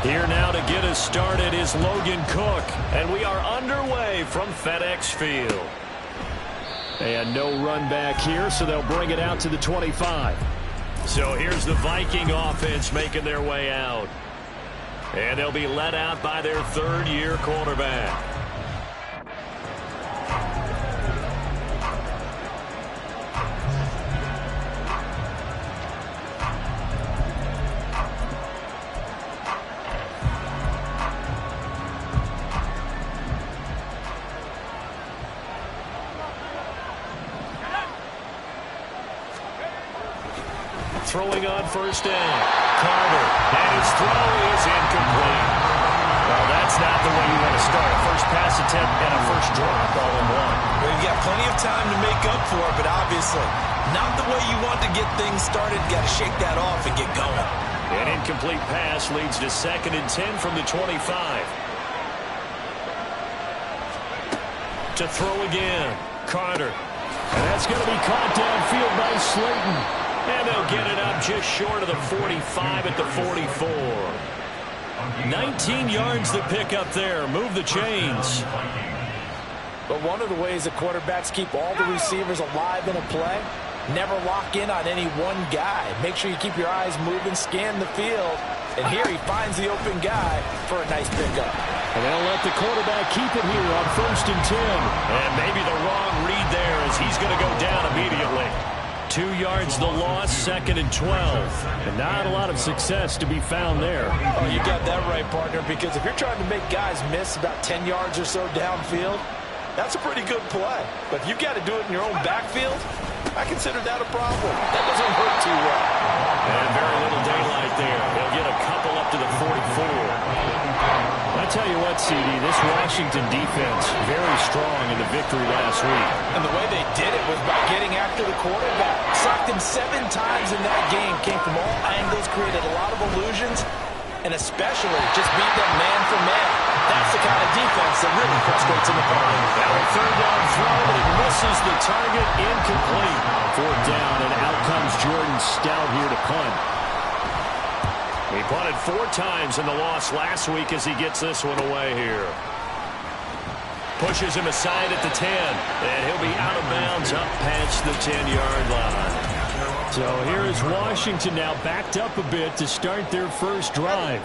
Here now to get us started is Logan Cook, and we are underway from FedEx Field. And no run back here, so they'll bring it out to the 25. So here's the Viking offense making their way out. And they'll be led out by their third-year quarterback. Throwing on first down. Carter, and his throw is incomplete. Well, that's not the way you want to start. A first pass attempt and a first drop all in one. Well, you've got plenty of time to make up for it, but obviously not the way you want to get things started. Got to shake that off and get going. An incomplete pass leads to 2nd and 10 from the 25. To throw again. Carter. And that's going to be caught downfield by Slayton. And they'll get it up just short of the 45 at the 44. 19 yards to pick up there. Move the chains. But one of the ways that quarterbacks keep all the receivers alive in a play, never lock in on any one guy. Make sure you keep your eyes moving, scan the field. And here he finds the open guy for a nice pickup. And they'll let the quarterback keep it here on 1st and 10. And maybe the wrong read there as he's going to go down immediately. 2 yards the loss, 2nd and 12. And not a lot of success to be found there. Oh, you got that right, partner, because if you're trying to make guys miss about 10 yards or so downfield, that's a pretty good play. But if you've got to do it in your own backfield, I consider that a problem. That doesn't hurt too well. And very little daylight there. They'll get a couple up to the 44. I tell you what, CD, this Washington defense, very strong in the victory last week. And the way they did it was by getting after the quarterback. Sacked him 7 times in that game. Came from all angles, created a lot of illusions, and especially just beat them man for man. That's the kind of defense that really frustrates an opponent. Now a 3rd down throw, but it misses the target, incomplete. 4th down, and out comes Jordan Stout here to punt. He punted 4 times in the loss last week as he gets this one away here. Pushes him aside at the 10, and he'll be out of bounds up past the 10-yard line. So here is Washington now backed up a bit to start their first drive.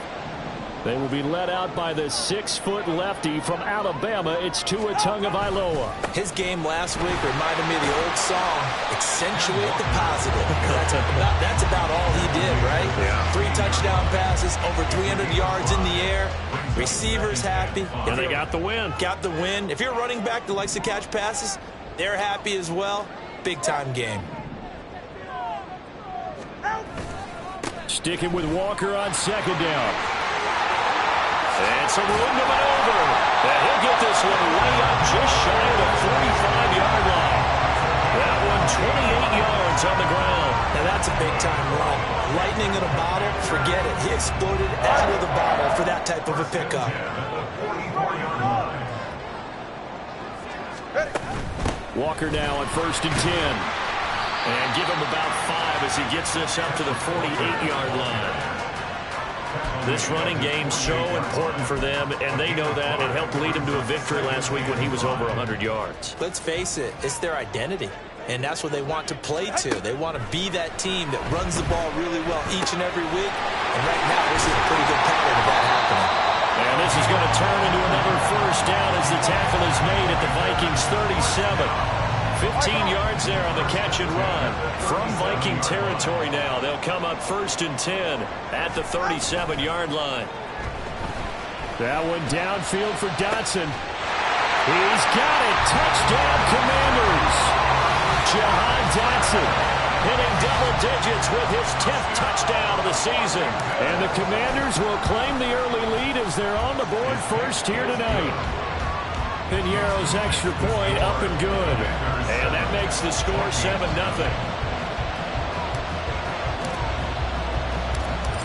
They will be led out by the 6-foot lefty from Alabama. It's Tua Tagovailoa. His game last week reminded me of the old song, Accentuate the Positive. That's about all he did, right? Yeah. 3 touchdown passes, over 300 yards in the air. Receivers happy. And they got the win. Got the win. If you're a running back that likes to catch passes, they're happy as well. Big-time game. Sticking with Walker on 2nd down. And some room to maneuver. And he'll get this one way up just shy of the 45-yard line. That one 28 yards on the ground. Now that's a big-time run. Lightning in a bottle, forget it. He exploded out of the bottle for that type of a pickup. Walker now on 1st and 10. And give him about 5 as he gets this up to the 48-yard line. This running game's so important for them, and they know that. It helped lead him to a victory last week when he was over 100 yards. Let's face it, it's their identity, and that's what they want to play to. They want to be that team that runs the ball really well each and every week, and right now we're seeing a pretty good pattern of that happening. And this is going to turn into another 1st down as the tackle is made at the Vikings' 37. 15 yards there on the catch and run. From Viking territory now, they'll come up 1st and 10 at the 37-yard line. That one downfield for Dotson. He's got it. Touchdown, Commanders. Jahan Dotson hitting double digits with his 10th touchdown of the season. And the Commanders will claim the early lead as they're on the board first here tonight. Piñeiro's extra point up and good. And that makes the score 7-0.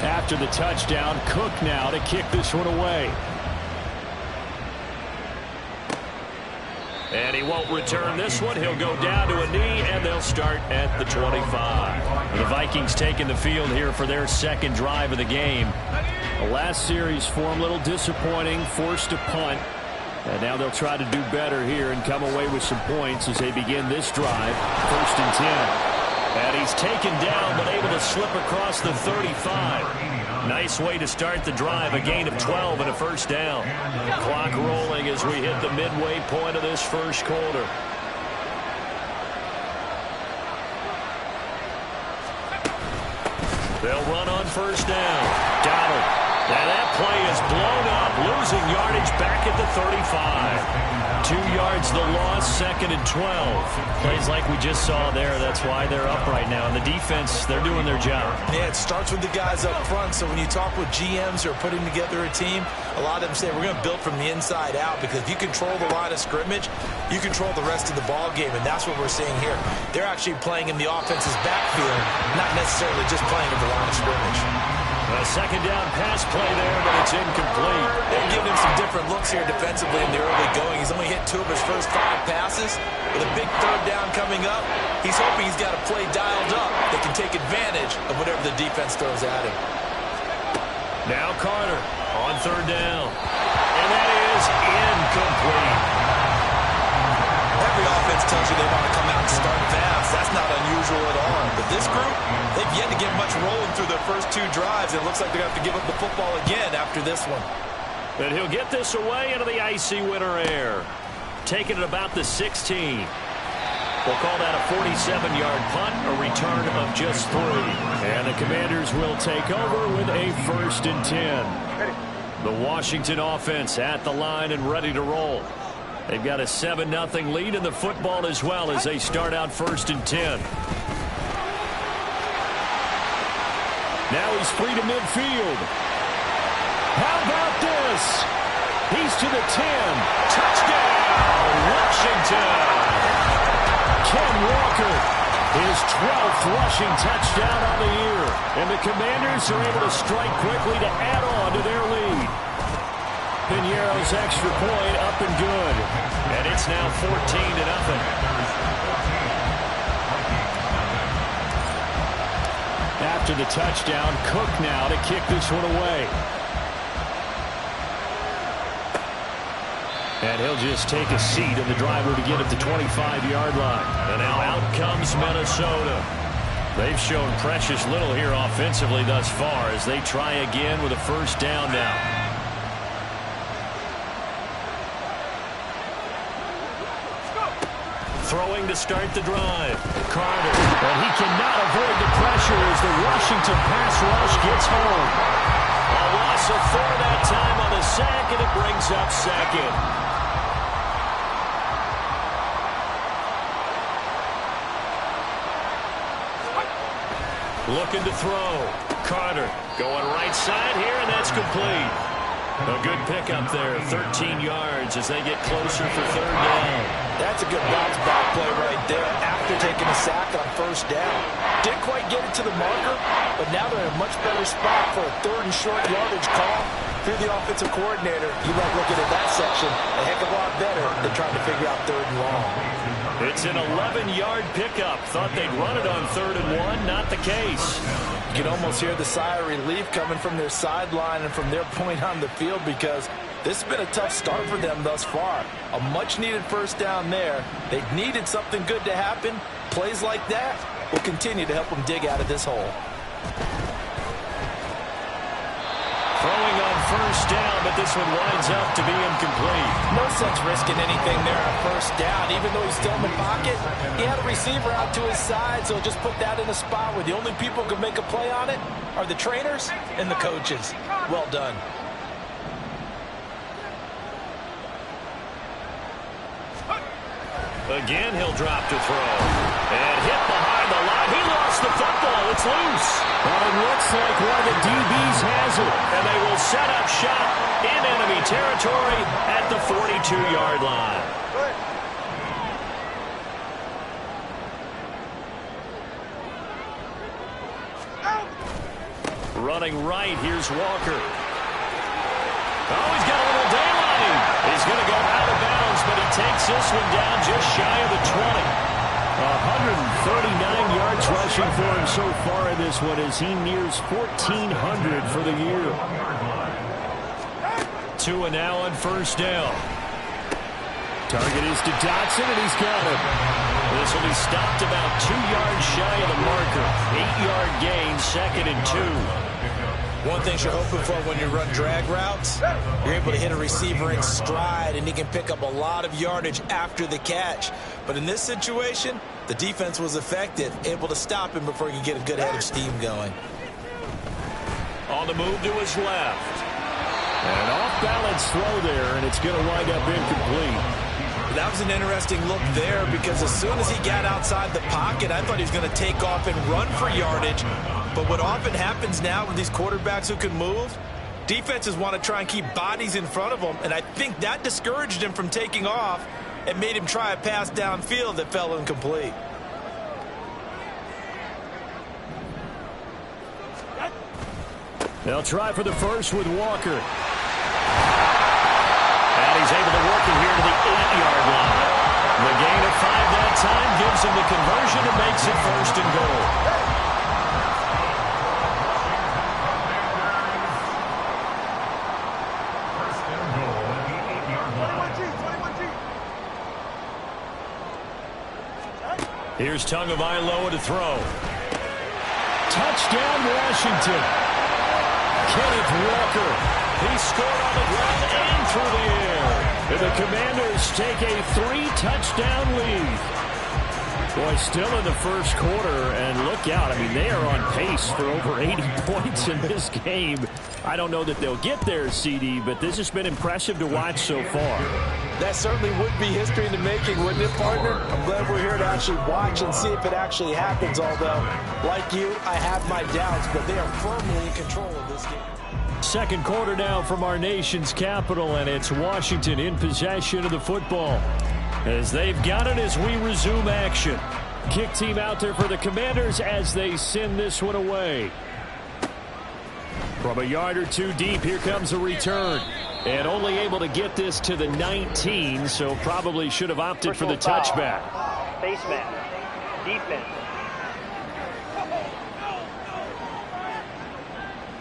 After the touchdown, Cook now to kick this one away. And he won't return this one. He'll go down to a knee, and they'll start at the 25. The Vikings taking the field here for their 2nd drive of the game. The last series for him, a little disappointing, forced to punt. And now they'll try to do better here and come away with some points as they begin this drive. 1st and 10. And he's taken down but able to slip across the 35. Nice way to start the drive. A gain of 12 and a first down. Clock rolling as we hit the midway point of this first quarter. They'll run on first down. Donald. And that play is blown up, losing yardage back at the 35. 2 yards the loss, 2nd and 12. Plays like we just saw there. That's why they're up right now. And the defense, they're doing their job. Yeah, it starts with the guys up front. So when you talk with GMs who are putting together a team, a lot of them say we're going to build from the inside out, because if you control the line of scrimmage, you control the rest of the ball game, and that's what we're seeing here. They're actually playing in the offense's backfield, not necessarily just playing in the line of scrimmage. A 2nd down pass play there, but it's incomplete. They're giving him some different looks here defensively in the early going. He's only hit 2 of his first 5 passes. With a big 3rd down coming up, he's hoping he's got a play dialed up that can take advantage of whatever the defense throws at him. Now Carter on 3rd down. And that is incomplete. Every offense tells you they want to come out and start fast. That's not unusual at all. But this group, they've yet to get much rolling through their first 2 drives. It looks like they're going to have to give up the football again after this one. And he'll get this away into the icy winter air. Taking it about the 16. We'll call that a 47-yard punt, a return of just 3. And the Commanders will take over with a 1st and 10. The Washington offense at the line and ready to roll. They've got a 7-0 lead in the football as well as they start out 1st and 10. Now he's free to midfield. How about this? He's to the 10. Touchdown, Washington. Ken Walker, his 12th rushing touchdown on the year. And the Commanders are able to strike quickly to add on to their lead. Piñeiro's extra point up and good. And it's now 14-0. After the touchdown, Cook now to kick this one away. And he'll just take a seat, and the drive will begin at the 25-yard line. And now out comes Minnesota. They've shown precious little here offensively thus far as they try again with a first down now. Throwing to start the drive. Carter. And he cannot avoid the pressure as the Washington pass rush gets home. A loss of 4 that time on the sack, and it brings up 2nd. Looking to throw. Carter going right side here, and that's complete. A good pickup there, 13 yards as they get closer for 3rd down. That's a good bounce back play right there after taking a sack on 1st down. Didn't quite get it to the marker, but now they're in a much better spot for a 3rd and short yardage call. Through the offensive coordinator, you like looking at that section a heck of a lot better than trying to figure out 3rd and long. It's an 11-yard pickup. Thought they'd run it on 3rd and 1. Not the case. You can almost hear the sigh of relief coming from their sideline and from their point on the field, because this has been a tough start for them thus far. A much-needed first down there. They needed something good to happen. Plays like that will continue to help them dig out of this hole. Throwing on first down, but this one winds up to be incomplete. No sense risking anything there on first down. Even though he's still in the pocket, he had a receiver out to his side, so just put that in a spot where the only people who can make a play on it are the trainers and the coaches. Well done. Again, he'll drop to throw. And hit behind the line. He lost the football. It's loose. Well, it looks like one of the DBs has it. And they will set up shop in enemy territory at the 42-yard line. Running right, here's Walker. Oh, he's got a little daylight. He's going to go out of bounds, but he takes this one down just shy of the 20. 139 yards rushing for him so far in this one as he nears 1,400 for the year. 2 and now on first down. Target is to Dotson, and he's got him. This will be stopped about 2 yards shy of the marker. 8-yard gain, 2nd and 2. One thing you're hoping for when you run drag routes, you're able to hit a receiver in stride, and he can pick up a lot of yardage after the catch. But in this situation, the defense was effective, able to stop him before he could get a good head of steam going. On the move to his left. An off-balance throw there, and it's going to wind up incomplete. That was an interesting look there because as soon as he got outside the pocket, I thought he was going to take off and run for yardage. But what often happens now with these quarterbacks who can move, defenses want to try and keep bodies in front of them, and I think that discouraged him from taking off and made him try a pass downfield that fell incomplete. They'll try for the first with Walker. And he's able to work it here to the 8-yard line. The gain of 5 that time gives him the conversion and makes it 1st and goal. Here's Tagovailoa to throw. Touchdown, Washington. Kenneth Walker. He scored on the ground and through the air. And the Commanders take a 3-touchdown lead. Boy, still in the first quarter, and look out. I mean, they are on pace for over 80 points in this game. I don't know that they'll get there, CD, but this has been impressive to watch so far. That certainly would be history in the making, wouldn't it, partner? I'm glad we're here to actually watch and see if it actually happens, although, like you, I have my doubts, but they are firmly in control of this game. Second quarter now from our nation's capital, and it's Washington in possession of the football. As they've got it as we resume action. Kick team out there for the Commanders as they send this one away. From a yard or two deep, here comes a return. And only able to get this to the 19, so probably should have opted for the touchback. Face mask. Defense.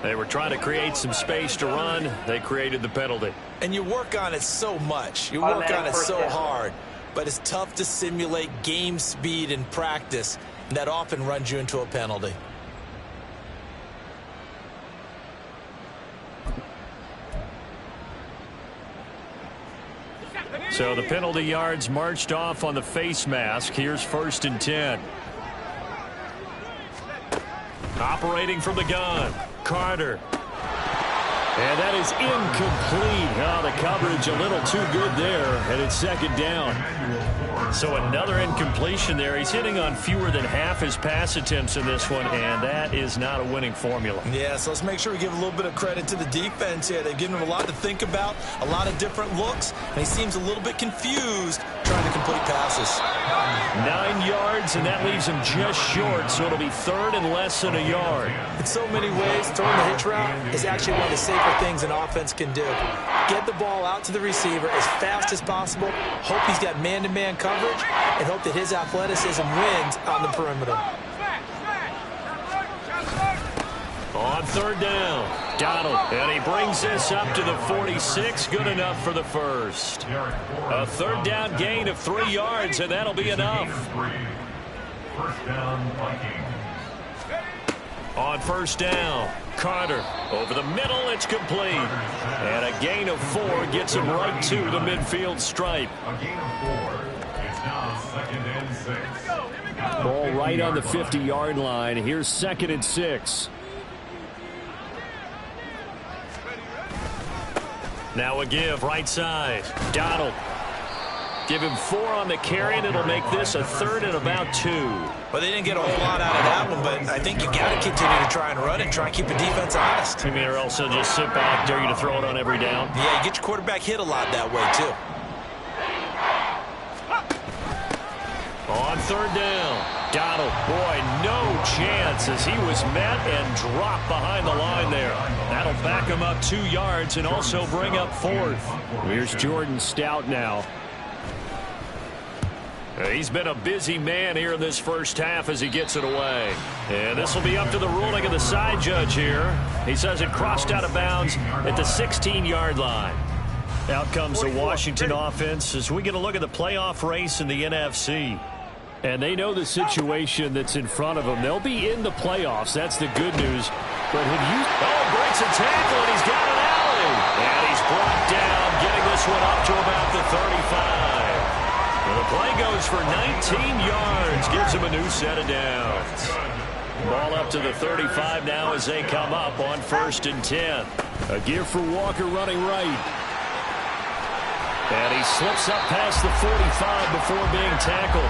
They were trying to create some space to run. They created the penalty. And you work on it so much. You work on it so hard. But it's tough to simulate game speed in practice. And that often runs you into a penalty. So the penalty yards marched off on the face mask. Here's 1st and 10. Operating from the gun, Carter. And that is incomplete. Oh, the coverage a little too good there, and it's 2nd down. So another incompletion there. He's hitting on fewer than half his pass attempts in this one, and that is not a winning formula. Yeah, so let's make sure we give a little bit of credit to the defense here. They've given him a lot to think about, a lot of different looks, and he seems a little bit confused trying to complete passes. 9 yards, and that leaves him just short, so it'll be 3rd and less than a yard. In so many ways, throwing the hitch route is actually one of the safer things an offense can do. Get the ball out to the receiver as fast as possible, hope he's got man-to-man coverage, and hope that his athleticism wins on the perimeter. On 3rd down, Donald, and he brings this up to the 46, good enough for the first. A 3rd down gain of 3 yards, and that'll be enough. First down, Vikings. On 1st down, Carter over the middle, it's complete. And a gain of 4 gets him right to the midfield stripe. A gain of 4. It's now 2nd and 6. Ball right on the 50-yard line. Here's 2nd and 6. Now a give, right side. Donald. Give him 4 on the carry, and it'll make this a 3rd and about 2. Well, they didn't get a whole lot out of that one, but I think you got to continue to try and run it, try and keep the defense honest. You mean, or else they'll just sit back, dare you to throw it on every down? Yeah, you get your quarterback hit a lot that way, too. On 3rd down, Donald. Boy, no chance as he was met and dropped behind the line there. That'll back him up 2 yards and also bring up 4th. Here's Jordan Stout now. He's been a busy man here in this first half as he gets it away. And this will be up to the ruling of the side judge here. He says it crossed out of bounds at the 16-yard line. Out comes the Washington offense as we get a look at the playoff race in the NFC. And they know the situation that's in front of them. They'll be in the playoffs. That's the good news. But have you... Oh, breaks a tackle, and he's got an alley. And he's brought down, getting this one up to about the 35. Well, the play goes for 19 yards. Gives him a new set of downs. Ball up to the 35 now as they come up on 1st and 10. A give for Walker running right. And he slips up past the 45 before being tackled.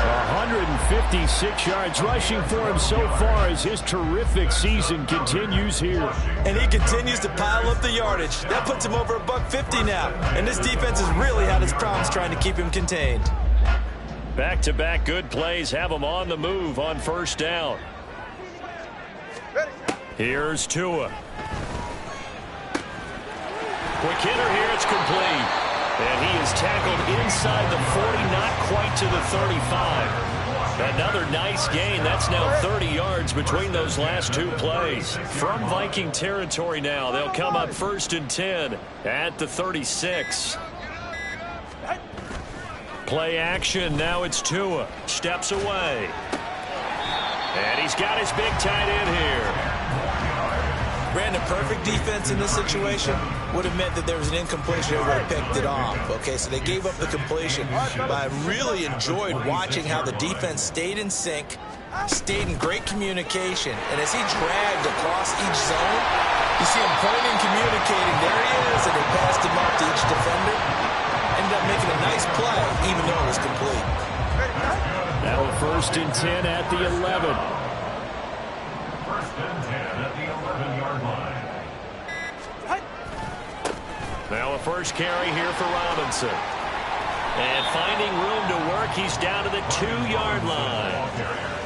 156 yards rushing for him so far as his terrific season continues here. And he continues to pile up the yardage. That puts him over $150 now. And this defense has really had its problems trying to keep him contained. Back-to-back good plays have him on the move on 1st down. Here's Tua. Quick hitter here, it's complete. And he is tackled inside the 40, not quite to the 35. Another nice gain. That's now 30 yards between those last two plays. From Viking territory now, they'll come up 1st and 10 at the 36. Play action. Now it's Tua. Steps away. And he's got his big tight end here. Brandon, perfect defense in this situation would have meant that there was an incompletion. They would have picked it off. Okay, so they gave up the completion. But I really enjoyed watching how the defense stayed in sync, stayed in great communication. And as he dragged across each zone, you see him pointing, communicating. There he is, and they passed him up to each defender. Ended up making a nice play, even though it was complete. Now 1st and 10 at the 11. Now a first carry here for Robinson. And finding room to work, he's down to the 2-yard line.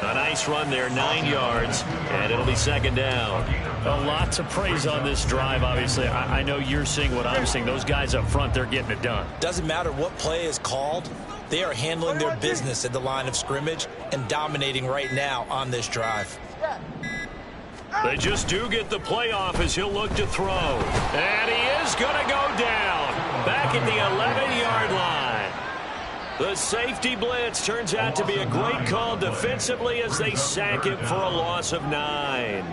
A nice run there, 9 yards, and it'll be 2nd down. A lot to praise on this drive, obviously. I know you're seeing what I'm seeing. Those guys up front, they're getting it done. Doesn't matter what play is called. They are handling their business at the line of scrimmage and dominating right now on this drive. They just do get the play off as he'll look to throw. And he is going to go down. Back at the 11-yard line. The safety blitz turns out to be a great call defensively as they sack him for a loss of 9.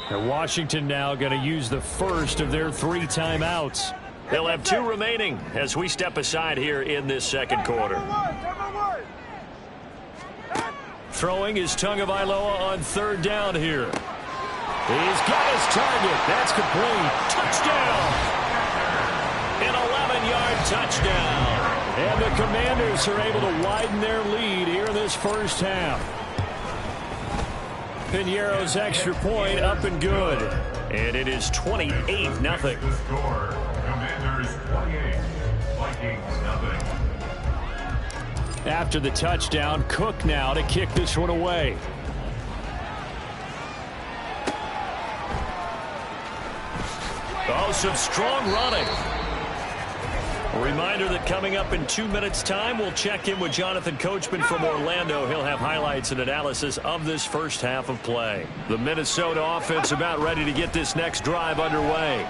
And Washington now going to use the first of their 3 timeouts. They'll have 2 remaining as we step aside here in this 2nd quarter. Throwing is Tagovailoa on 3rd down here. He's got his target. That's complete. Touchdown. An 11-yard touchdown. And the Commanders are able to widen their lead here in this first half. Piñeiro's extra point up and good. And it is 28-0. Commanders 28, Vikings nothing. After the touchdown, Cook now to kick this one away. Oh, some strong running. A reminder that coming up in 2 minutes' time, we'll check in with Jonathan Coachman from Orlando. He'll have highlights and analysis of this first half of play. The Minnesota offense about ready to get this next drive underway.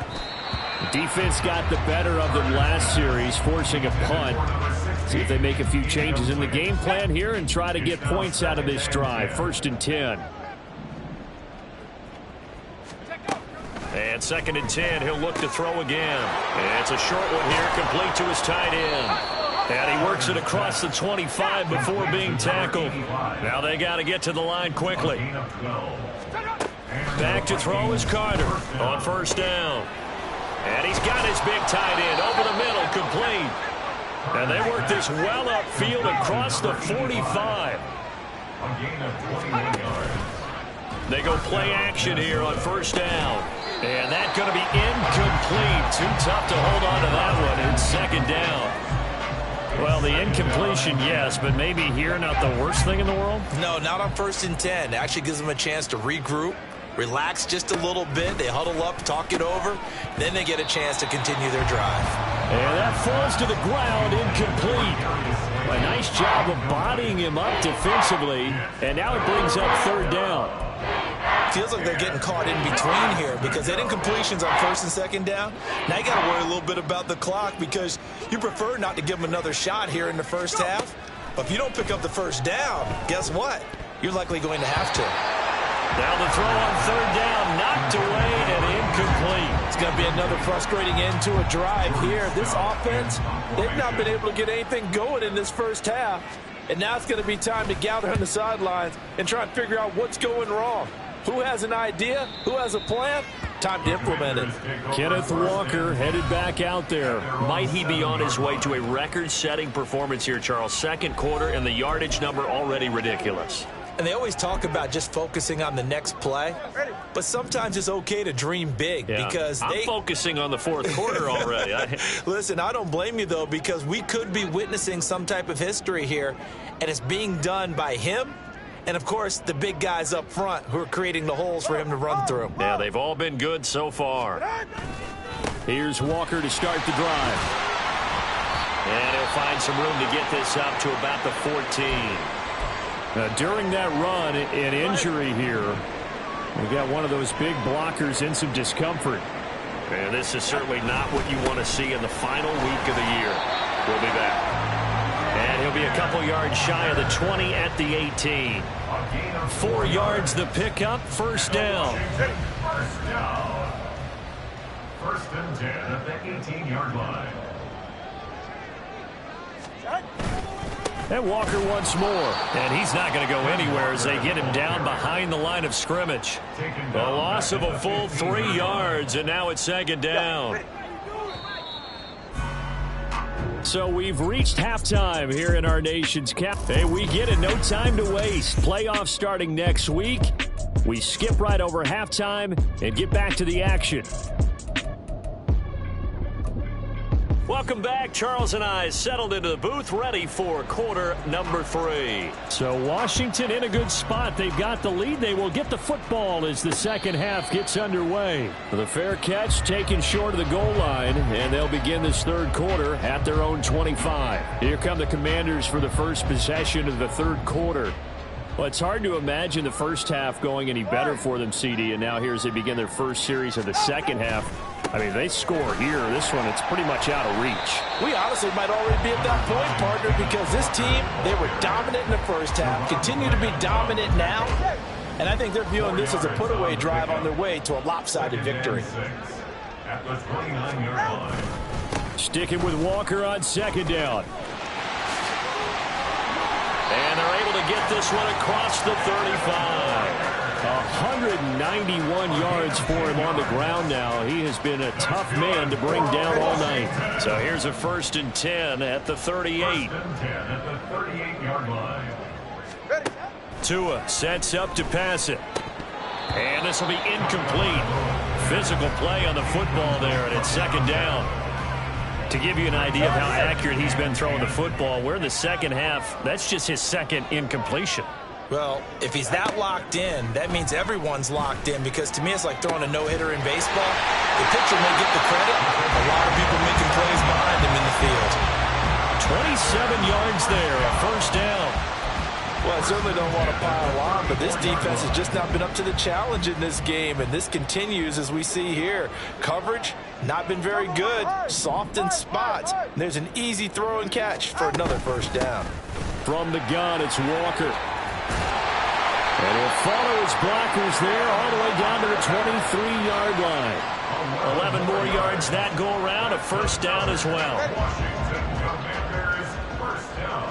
The defense got the better of them last series, forcing a punt. See if they make a few changes in the game plan here and try to get points out of this drive. 1st and 10. And 2nd and 10, he'll look to throw again. And it's a short one here, complete to his tight end. And he works it across the 25 before being tackled. Now they got to get to the line quickly. Back to throw is Carter on 1st down. And he's got his big tight end over the middle, complete. And they work this well upfield across the 45. A gain of 21 yards. They go play action here on 1st down. And that's going to be incomplete. Too tough to hold on to that one. It's 2nd down. Well, the incompletion, yes, but maybe here not the worst thing in the world? No, not on 1st and 10. It actually gives them a chance to regroup, relax just a little bit. They huddle up, talk it over. Then they get a chance to continue their drive. And that falls to the ground, incomplete. A nice job of bodying him up defensively. And now it brings up third down. Feels like they're getting caught in between here because they had incompletions on first and second down. Now you got to worry a little bit about the clock because you prefer not to give them another shot here in the first half. But if you don't pick up the first down, guess what? You're likely going to have to. Now the throw on third down, knocked away and incomplete. It's going to be another frustrating end to a drive here. This offense, they've not been able to get anything going in this first half. And now it's going to be time to gather on the sidelines and try and figure out what's going wrong. Who has an idea? Who has a plan? Time to implement it. Kenneth Walker headed back out there. Might he be on his way to a record-setting performance here, Charles? Second quarter and the yardage number already ridiculous. And they always talk about just focusing on the next play. But sometimes it's okay to dream big because I'm focusing on the fourth quarter already. Listen, I don't blame you, though, because we could be witnessing some type of history here, and it's being done by him and, of course, the big guys up front who are creating the holes for him to run through. Yeah, they've all been good so far. Here's Walker to start the drive. And he'll find some room to get this up to about the 14. During that run, an injury here. We got one of those big blockers in some discomfort. And this is certainly not what you want to see in the final week of the year. We'll be back. And he'll be a couple yards shy of the 20 at the 18. 4 yards the pickup, first down. First down. First and 10 at the 18-yard line. And Walker once more. And he's not going to go anywhere as they get him down behind the line of scrimmage. A loss of a full 3 yards, and now it's second down. So we've reached halftime here in our nation's cap. Hey, we get it. No time to waste. Playoffs starting next week. We skip right over halftime and get back to the action. Welcome back. Charles and I settled into the booth, ready for quarter number 3. So Washington in a good spot. They've got the lead. They will get the football as the second half gets underway. The fair catch taken short of the goal line, and they'll begin this third quarter at their own 25. Here come the Commanders for the first possession of the third quarter. Well, it's hard to imagine the first half going any better for them, CD, and now here as they begin their first series of the second half. I mean, they score here. This one, it's pretty much out of reach. We honestly might already be at that point, partner, because this team, they were dominant in the first half, continue to be dominant now, and I think they're viewing this as a put-away drive on their way to a lopsided victory. At the 29-yard line. Sticking with Walker on second down. And they're able to get this one across the 35. 191 yards for him on the ground now. He has been a tough man to bring down all night. So here's a 1st and 10 at the 38. 1st and 10 at the 38-yard line. Tua sets up to pass it. And this will be incomplete. Physical play on the football there, and it's second down. To give you an idea of how accurate he's been throwing the football, we're in the second half. That's just his second incompletion. Well, if he's that locked in, that means everyone's locked in, because to me it's like throwing a no-hitter in baseball. The pitcher may get the credit. A lot of people making plays behind him in the field. 27 yards there, a first down. Well, I certainly don't want to pile on, but this defense has just not been up to the challenge in this game, and this continues as we see here. Coverage, not been very good, soft in spots. There's an easy throw and catch for another first down. From the gun, it's Walker. And he'll follow his blockers there all the way down to the 23-yard line. 11 more yards that go around, a first down as well. Washington Commanders first down.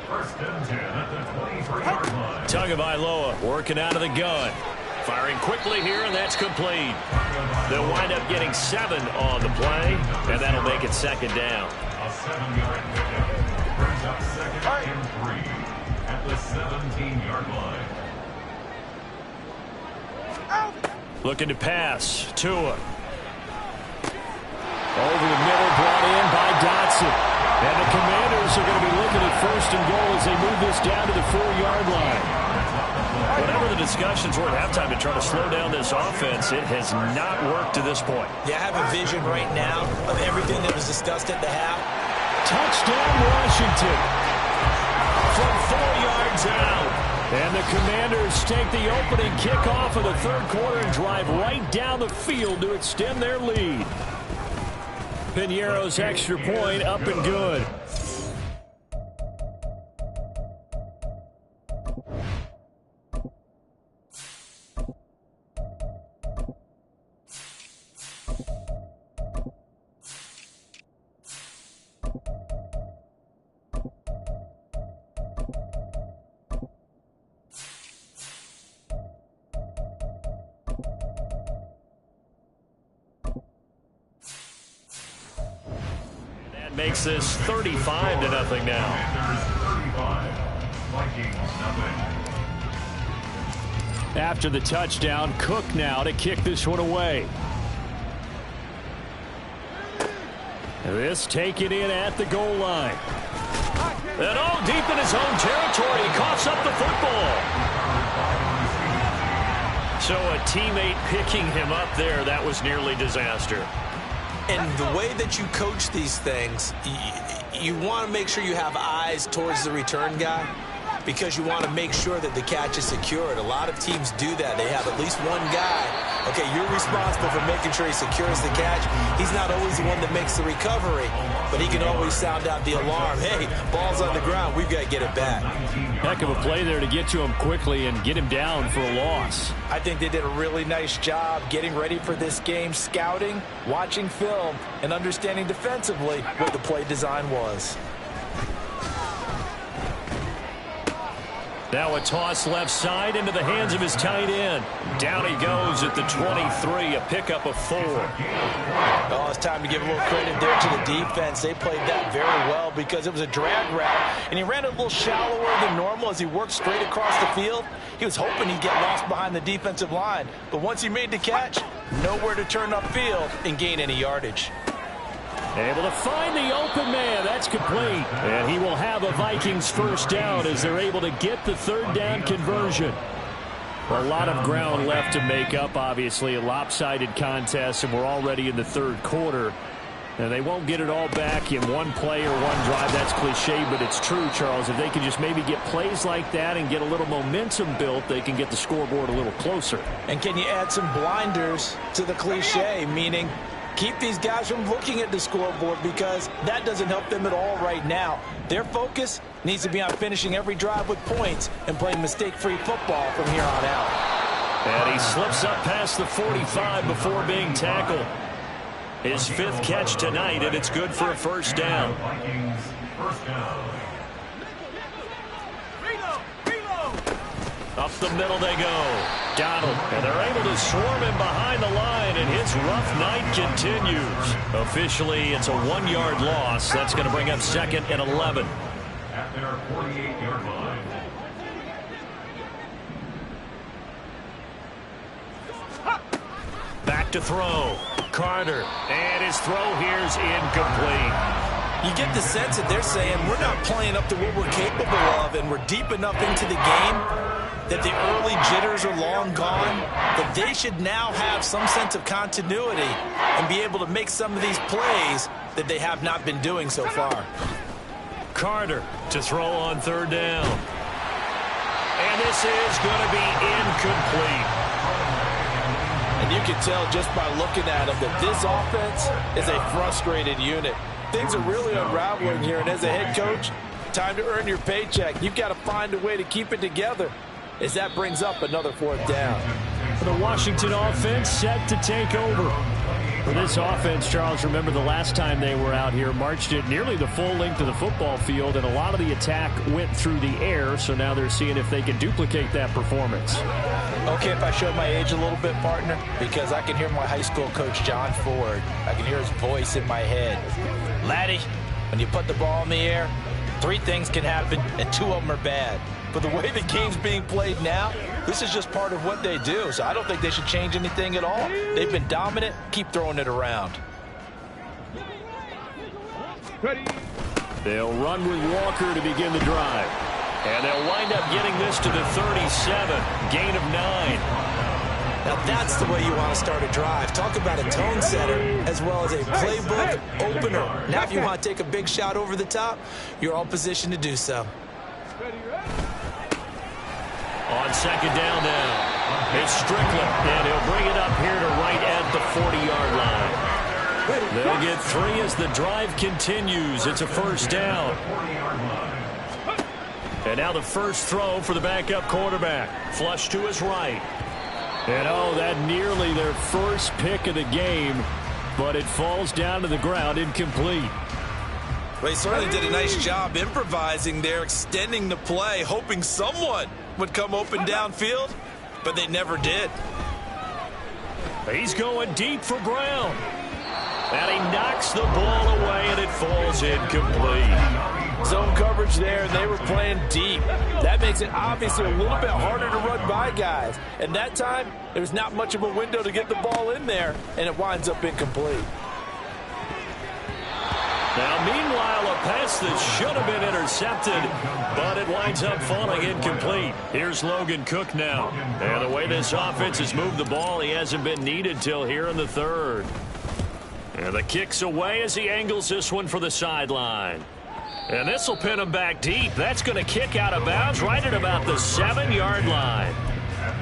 1st and 10 at the 23-yard line. Tagovailoa working out of the gun. Firing quickly here, and that's complete. They'll wind up getting 7 on the play, and that'll make it second down. A 7-yard pickup brings up 2nd and 3 at the 17-yard line. Looking to pass. Tua. Over the middle, brought in by Dotson. And the Commanders are going to be looking at 1st and goal as they move this down to the 4-yard line. Whatever the discussions were at halftime to try to slow down this offense, it has not worked to this point. Yeah, I have a vision right now of everything that was discussed at the half. Touchdown, Washington. From 4 yards out. And the Commanders take the opening kickoff of the third quarter and drive right down the field to extend their lead. Piñeiro's extra point up and good. Makes this 35-0 now. After the touchdown, Cook now to kick this one away. This taken in at the goal line. And all deep in his own territory, he coughs up the football. So a teammate picking him up there, that was nearly disaster. And the way that you coach these things, you want to make sure you have eyes towards the return guy because you want to make sure that the catch is secured. A lot of teams do that. They have at least one guy. Okay, you're responsible for making sure he secures the catch. He's not always the one that makes the recovery, but he can always sound out the alarm. Hey, ball's on the ground. We've got to get it back. Heck of a play there to get to him quickly and get him down for a loss. I think they did a really nice job getting ready for this game, scouting, watching film, and understanding defensively what the play design was. Now a toss left side into the hands of his tight end. Down he goes at the 23, a pickup of 4. Oh, it's time to give a little credit there to the defense. They played that very well because it was a drag route, and he ran a little shallower than normal as he worked straight across the field. He was hoping he'd get lost behind the defensive line, but once he made the catch, nowhere to turn upfield and gain any yardage. Able to find the open man. That's complete. And he will have a Vikings first down as they're able to get the third down conversion. A lot of ground left to make up, obviously. A lopsided contest, and we're already in the third quarter. And they won't get it all back in one play or one drive. That's cliche, but it's true, Charles. If they can just maybe get plays like that and get a little momentum built, they can get the scoreboard a little closer. And can you add some blinders to the cliche, meaning keep these guys from looking at the scoreboard because that doesn't help them at all right now. Their focus needs to be on finishing every drive with points and playing mistake-free football from here on out. And he slips up past the 45 before being tackled. His 5th catch tonight, and it's good for a first down. Up the middle they go. Donald, and they're able to swarm him behind the line, and his rough night continues. Officially, it's a 1-yard loss. That's going to bring up 2nd and 11. At their 48-yard line. Back to throw. Carter, and his throw here's incomplete. You get the sense that they're saying we're not playing up to what we're capable of, and we're deep enough into the game that the early jitters are long gone, that they should now have some sense of continuity and be able to make some of these plays that they have not been doing so far. Carter to throw on third down. And this is going to be incomplete. And you can tell just by looking at them that this offense is a frustrated unit. Things are really unraveling here, and as a head coach, time to earn your paycheck. You've got to find a way to keep it together as that brings up another 4th down. The Washington offense set to take over. For this offense, Charles, remember the last time they were out here, marched it nearly the full length of the football field, and a lot of the attack went through the air, so now they're seeing if they can duplicate that performance. Okay, if I showed my age a little bit, partner, because I can hear my high school coach, John Ford. I can hear his voice in my head. Laddie, when you put the ball in the air, 3 things can happen, and 2 of them are bad. But the way the game's being played now, this is just part of what they do. So I don't think they should change anything at all. They've been dominant. Keep throwing it around. Ready. They'll run with Walker to begin the drive. And they'll wind up getting this to the 37. Gain of 9. Now that's the way you want to start a drive. Talk about a tone setter as well as a playbook opener. Now if you want to take a big shot over the top, you're all positioned to do so. On second down now, it's Strickland, and he'll bring it up here to right at the 40-yard line. They'll get 3 as the drive continues. It's a first down. And now the first throw for the backup quarterback. Flush to his right. And oh, that nearly their first pick of the game, but it falls down to the ground incomplete. Well, he certainly did a nice job improvising there, extending the play, hoping someone would come open downfield, but they never did. He's going deep for Brown. And he knocks the ball away, and it falls incomplete. Zone coverage there, and they were playing deep. That makes it obviously a little bit harder to run by guys. And that time, there's not much of a window to get the ball in there, and it winds up incomplete. Now, meanwhile, a pass that should have been intercepted, but it winds up falling incomplete. Here's Logan Cook now. And the way this offense has moved the ball, he hasn't been needed till here in the third. And the kick's away as he angles this one for the sideline. And this will pin him back deep. That's going to kick out of bounds right at about the 7-yard line.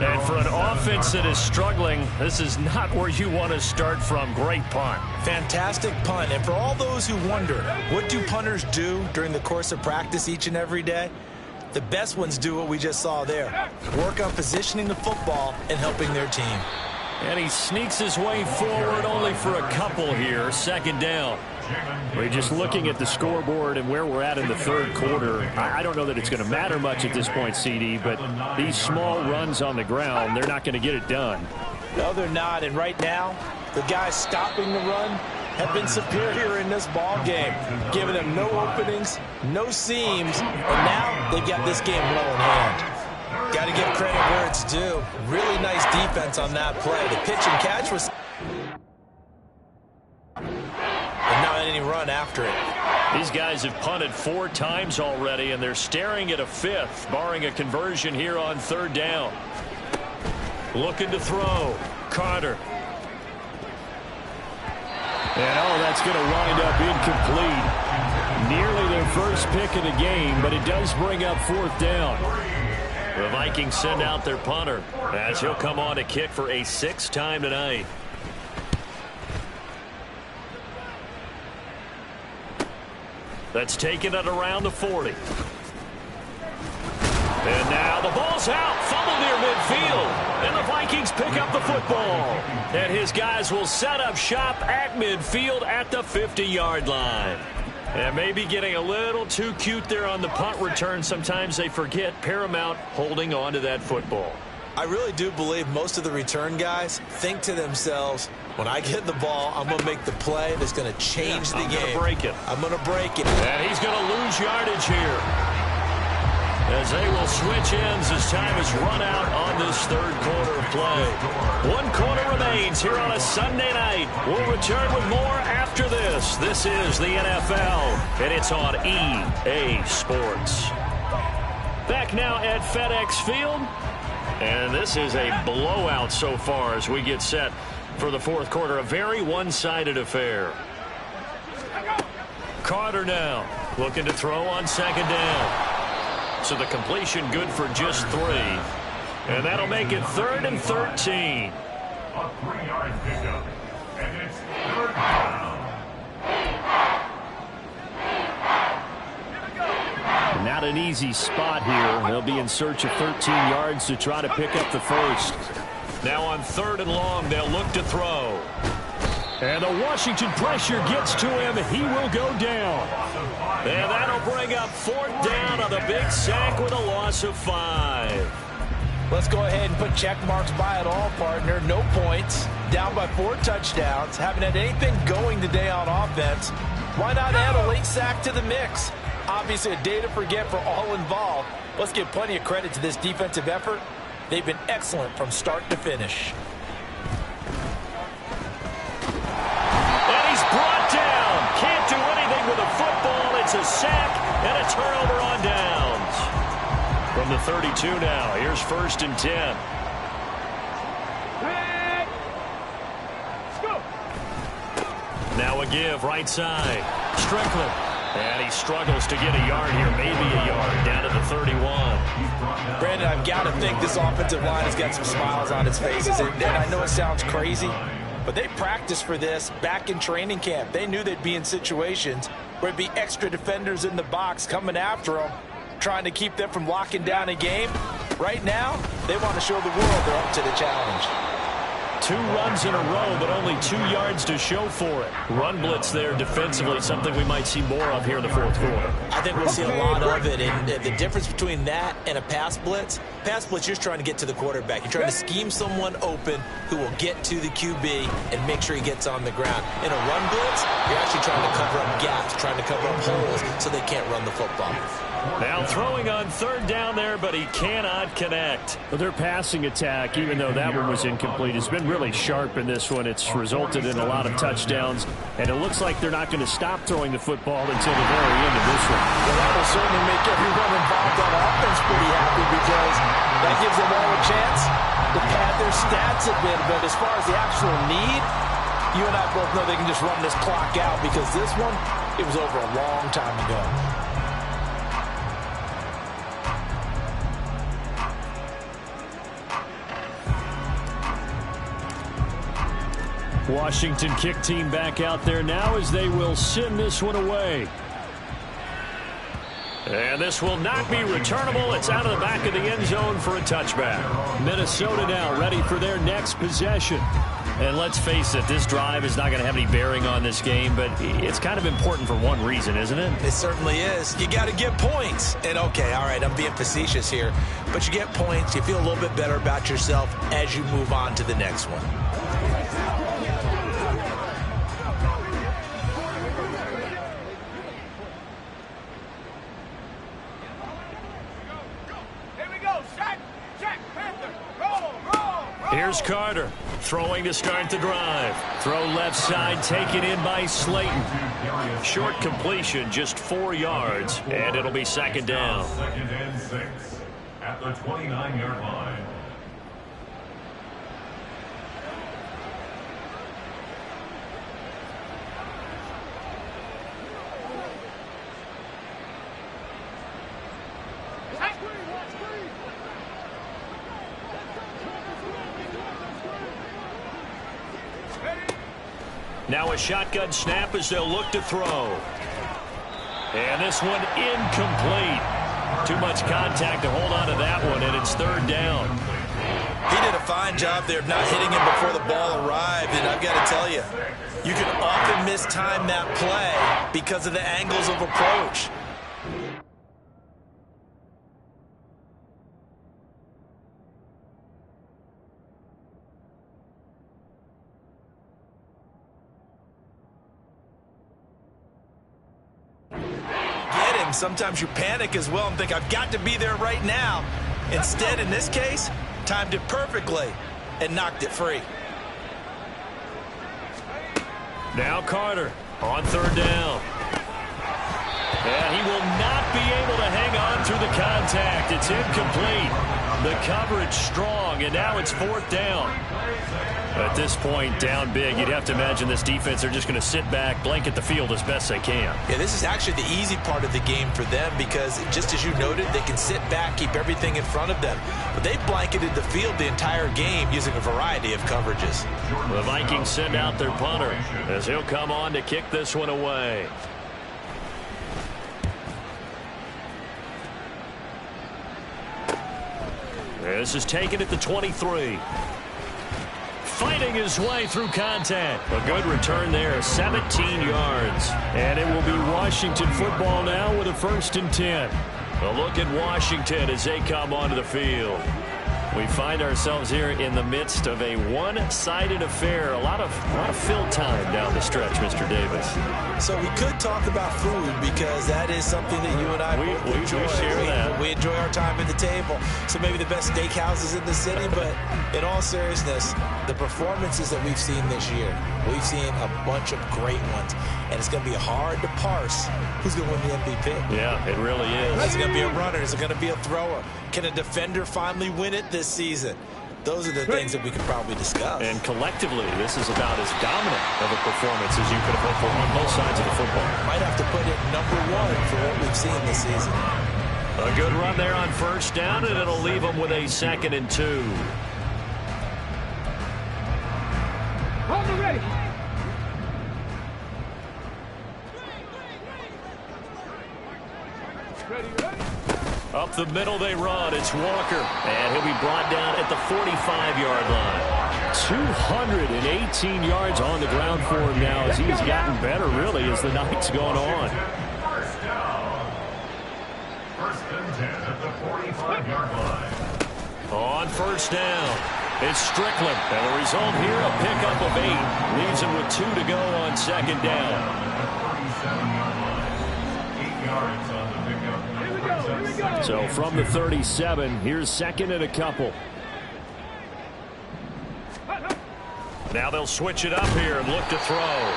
And for an offense that is struggling, this is not where you want to start from. Great punt. Fantastic punt. And for all those who wonder, what do punters do during the course of practice each and every day? The best ones do what we just saw there. Work on positioning the football and helping their team. And he sneaks his way forward only for a couple here. Second down. We're just looking at the scoreboard and where we're at in the third quarter. I don't know that it's going to matter much at this point, CD, but these small runs on the ground, they're not going to get it done. No, they're not. And right now, the guys stopping the run have been superior in this ball game, giving them no openings, no seams, and now they've got this game well in hand. Got to give credit where it's due. Really nice defense on that play. The pitch and catch was... and not any run after it. These guys have punted 4 times already, and they're staring at a 5th, barring a conversion here on third down. Looking to throw. Carter. And oh, that's going to wind up incomplete. Nearly their first pick of the game, but it does bring up 4th down. The Vikings send out their punter as he'll come on to kick for a 6th time tonight. That's taken at around the 40. And now the ball's out. Fumble near midfield. And the Vikings pick up the football. And his guys will set up shop at midfield at the 50-yard line. And maybe getting a little too cute there on the punt return. Sometimes they forget paramount holding on to that football. I really do believe most of the return guys think to themselves, when I get the ball, I'm going to make the play that's going to change the game. I'm going to break it. I'm going to break it. And he's going to lose yardage here, as they will switch ends as time is run out on this third quarter of play. 1 quarter remains here on a Sunday night. We'll return with more after this. This is the NFL, and it's on EA Sports. Back now at FedEx Field, and this is a blowout so far as we get set for the fourth quarter. A very one-sided affair. Carter now looking to throw on second down. So the completion good for just 3. And that'll make it 3rd and 13. A 3-yard pickup. And it's 3rd down. Not an easy spot here. They'll be in search of 13 yards to try to pick up the first. Now on 3rd and long, they'll look to throw. And the Washington pressure gets to him. He will go down. And that'll bring up 4th down on the big sack with a loss of 5. Let's go ahead and put check marks by it all, partner. No points. Down by 4 touchdowns. Haven't had anything going today on offense. Why not add a late sack to the mix? Obviously a day to forget for all involved. Let's give plenty of credit to this defensive effort. They've been excellent from start to finish. And he's brought down. Can't do anything with a football. It's a sack and a turnover on downs. From the 32 now, here's 1st and 10. Now a give, right side. Strickland. And he struggles to get a yard here, maybe a yard, down to the 31. Brandon, I've got to think this offensive line has got some smiles on its faces. And I know it sounds crazy, but they practiced for this back in training camp. They knew they'd be in situations where it'd be extra defenders in the box coming after them, trying to keep them from locking down a game. Right now, they want to show the world they're up to the challenge. 2 runs in a row, but only 2 yards to show for it. Run blitz there defensively, something we might see more of here in the 4th quarter. I think we'll see a lot of it, and the difference between that and a pass blitz, you're just trying to get to the quarterback. You're trying to scheme someone open who will get to the QB and make sure he gets on the ground. In a run blitz, you're actually trying to cover up gaps, trying to cover up holes so they can't run the football. Now throwing on 3rd down there, but he cannot connect. Well, their passing attack, even though that one was incomplete, has been really sharp in this one. It's resulted in a lot of touchdowns, and it looks like they're not going to stop throwing the football until the very end of this one. Well, that will certainly make everyone involved on offense pretty happy, because that gives them all a chance to pad their stats a bit. But as far as the actual need, you and I both know they can just run this clock out, because this one, it was over a long time ago. Washington kick team back out there now as they will send this one away. And this will not be returnable. It's out of the back of the end zone for a touchback. Minnesota now ready for their next possession. And let's face it, this drive is not going to have any bearing on this game, but it's kind of important for one reason, isn't it? It certainly is. You got to get points. And, okay, all right, I'm being facetious here, but you get points, you feel a little bit better about yourself as you move on to the next one. Here's Carter, throwing to start the drive. Throw left side, taken in by Slayton. Short completion, just 4 yards, and it'll be 2nd down. 2nd and 6 at the 29-yard line. Now a shotgun snap as they'll look to throw. And this one incomplete. Too much contact to hold on to that one, and it's 3rd down. He did a fine job there of not hitting him before the ball arrived, and I've got to tell you, you can often mistime that play because of the angles of approach. Sometimes you panic as well and think, I've got to be there right now. Instead, in this case, timed it perfectly and knocked it free. Now Carter on 3rd down. And he will not be able to hang on through the contact. It's incomplete. The coverage strong, and now it's 4th down. At this point, down big, you'd have to imagine this defense are just going to sit back, blanket the field as best they can. Yeah, this is actually the easy part of the game for them because, just as you noted, they can sit back, keep everything in front of them. But they've blanketed the field the entire game using a variety of coverages. The Vikings send out their punter as he'll come on to kick this one away. This is taken at the 23. Fighting his way through contact. A good return there, 17 yards. And it will be Washington football now with a 1st and 10. A look at Washington as they come onto the field. We find ourselves here in the midst of a one-sided affair. A lot of fill time down the stretch, Mr. Davis. So we could talk about food because that is something that you and I both enjoy. We share that. We enjoy our time at the table. So maybe the best steakhouses in the city, but in all seriousness, the performances that we've seen this year, we've seen a bunch of great ones. And it's going to be hard to parse who's going to win the MVP. Yeah, it really is. Is it going to be a runner? Is it going to be a thrower? Can a defender finally win it this season? Those are the things that we could probably discuss. And collectively, this is about as dominant of a performance as you could have hoped for on both sides of the football. Might have to put it #1 for what we've seen this season. A good run there on first down, and it'll leave them with a 2nd and 2. Ready. Up the middle they run. It's Walker. And he'll be brought down at the 45-yard line. 218 yards on the ground for him now as he's gotten better, really, as the night's gone on. First down. 1st and 10 at the 45-yard line. On first down, it's Strickland. And the result here, a pickup of 8. Leaves him with 2 to go on 2nd down. 37-yard line. 8 yards on the pickup. So from the 37, here's 2nd and a couple. Now they'll switch it up here and look to throw.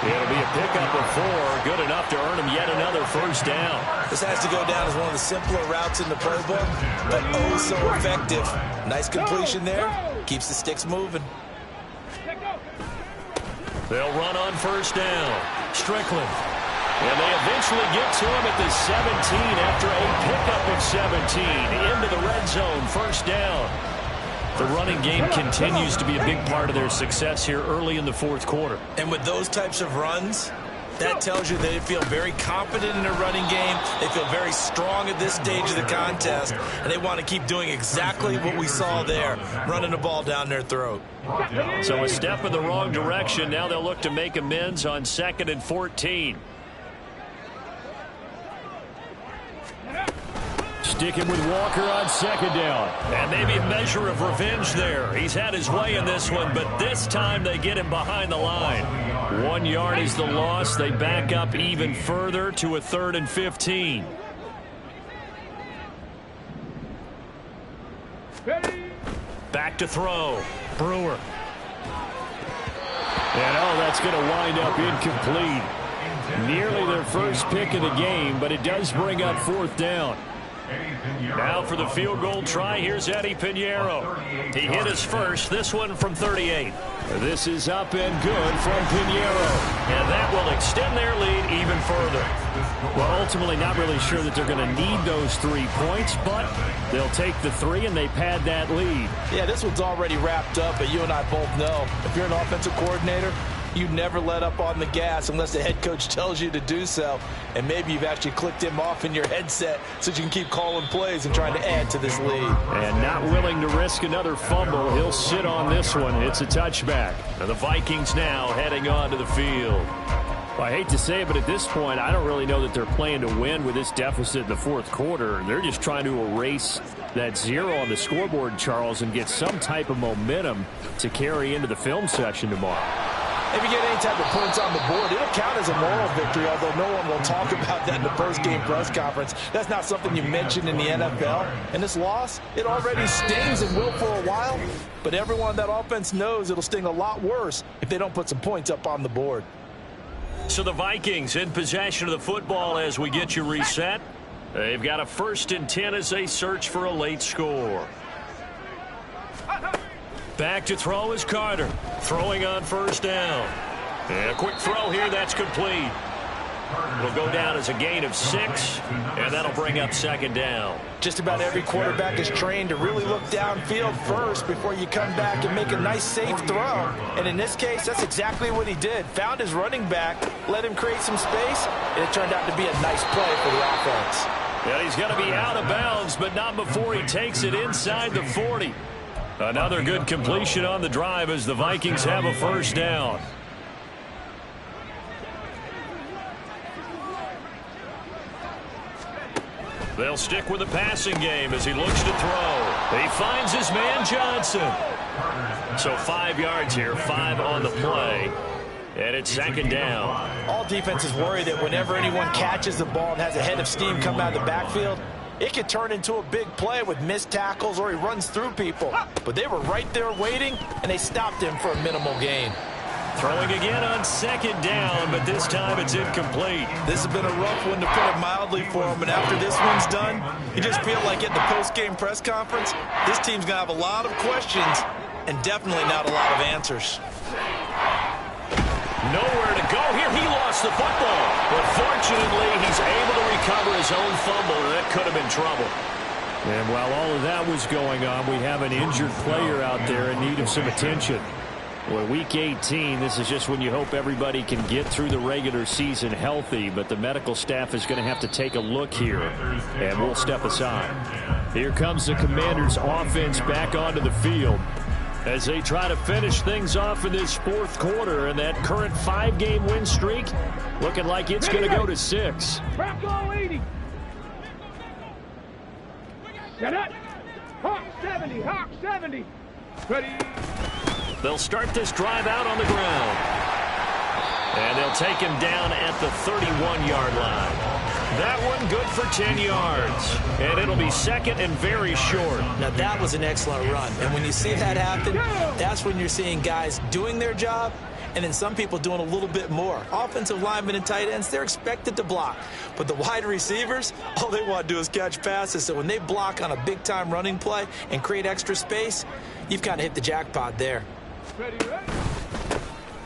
It'll be a pickup of 4, good enough to earn him yet another first down. This has to go down as one of the simpler routes in the playbook, but oh so effective. Nice completion there. Keeps the sticks moving. They'll run on first down. Strickland. And they eventually get to him at the 17 after a pickup of 17 into the red zone. First down. The running game continues to be a big part of their success here early in the 4th quarter. And with those types of runs, that tells you they feel very confident in their running game. They feel very strong at this stage of the contest, and they want to keep doing exactly what we saw there, running the ball down their throat. So a step in the wrong direction. Now they'll look to make amends on 2nd and 14. Sticking with Walker on 2nd down. And maybe a measure of revenge there. He's had his way in this one, but this time they get him behind the line. 1 yard is the loss. They back up even further to a 3rd and 15. Back to throw. Brewer. And that's going to wind up incomplete. Nearly their first pick of the game, but it does bring up 4th down. Now for the field goal try, here's Eddie Pinheiro. He hit his first, this one from 38. This is up and good from Pinheiro. And that will extend their lead even further. Well, ultimately not really sure that they're going to need those 3 points, but they'll take the 3 and they pad that lead. Yeah, this one's already wrapped up, but you and I both know if you're an offensive coordinator, you never let up on the gas unless the head coach tells you to do so. And maybe you've actually clicked him off in your headset so you can keep calling plays and trying to add to this lead. And not willing to risk another fumble. He'll sit on this one. It's a touchback. And the Vikings now heading onto the field. Well, I hate to say it, but at this point, I don't really know that they're playing to win with this deficit in the 4th quarter. They're just trying to erase that 0 on the scoreboard, Charles, and get some type of momentum to carry into the film session tomorrow. If you get any type of points on the board, it'll count as a moral victory, although no one will talk about that in the post-game press conference. That's not something you mention in the NFL. And this loss, it already stings and will for a while, but everyone on that offense knows it'll sting a lot worse if they don't put some points up on the board. So the Vikings in possession of the football as we get you reset. They've got a 1st and 10 as they search for a late score. Back to throw is Carter. Throwing on first down. And a quick throw here, that's complete. It'll go down as a gain of 6, and that'll bring up 2nd down. Just about every quarterback is trained to really look downfield first before you come back and make a nice, safe throw. And in this case, that's exactly what he did. Found his running back, let him create some space, and it turned out to be a nice play for the offense. And he's going to be out of bounds, but not before he takes it inside the 40. Another good completion on the drive as the Vikings have a first down. They'll stick with the passing game as he looks to throw. He finds his man Johnson. So 5 yards here, 5 on the play. And it's 2nd down. All defenses worry that whenever anyone catches the ball and has a head of steam come out of the backfield, it could turn into a big play with missed tackles or he runs through people. But they were right there waiting, and they stopped him for a minimal gain. Throwing again on second down, but this time it's incomplete. This has been a rough one, to put it mildly, for him. And after this one's done, you just feel like at the post-game press conference, this team's going to have a lot of questions and definitely not a lot of answers. Nowhere to go here. He lost the football. But fortunately, he's able to recover his own fumble, and that could have been trouble. And while all of that was going on, we have an injured player out there in need of some attention. Well, Week 18, this is just when you hope everybody can get through the regular season healthy, but the medical staff is going to have to take a look here, and we'll step aside. Here comes the Commanders' offense back onto the field as they try to finish things off in this fourth quarter, and that current 5-game win streak looking like it's going to go to 6. Bronco 80. Get it. Hawk 70. Hawk 70. Ready. They'll start this drive out on the ground. And they'll take him down at the 31-yard line. That one good for 10 yards. And it'll be second and very short. Now, that was an excellent run. And when you see that happen, that's when you're seeing guys doing their job and then some people doing a little bit more. Offensive linemen and tight ends, they're expected to block. But the wide receivers, all they want to do is catch passes. So when they block on a big-time running play and create extra space, you've kind of hit the jackpot there.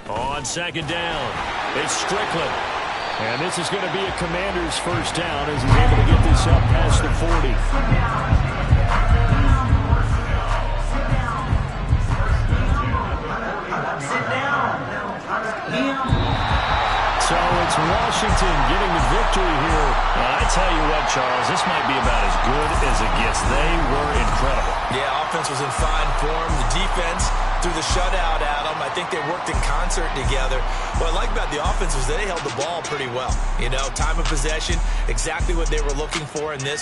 On second down, it's Strickland. And this is going to be a Commander's first down as he's able to get this up past the 40. So it's Washington getting the victory here. I tell you what, Charles, this might be about as good as it gets. They were incredible. Yeah, offense was in fine form. The defense threw the shutout at them. I think they worked in concert together. What I like about the offense was that they held the ball pretty well. You know, time of possession, exactly what they were looking for in this